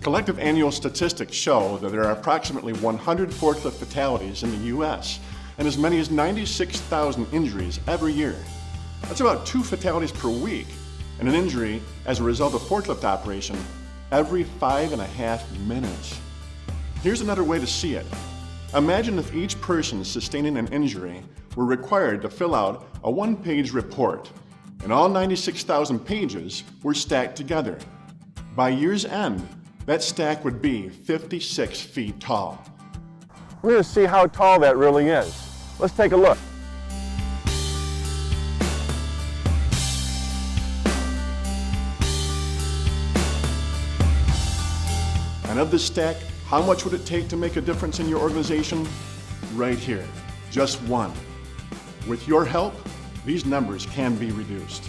Collective annual statistics show that there are approximately 100 forklift fatalities in the U.S. and as many as 96,000 injuries every year. That's about 2 fatalities per week and an injury as a result of forklift operation every 5.5 minutes. Here's another way to see it. Imagine if each person sustaining an injury were required to fill out a 1-page report and all 96,000 pages were stacked together. By year's end, that stack would be 56 feet tall. We're going to see how tall that really is. Let's take a look. And of this stack, how much would it take to make a difference in your organization? Right here, just 1. With your help, these numbers can be reduced.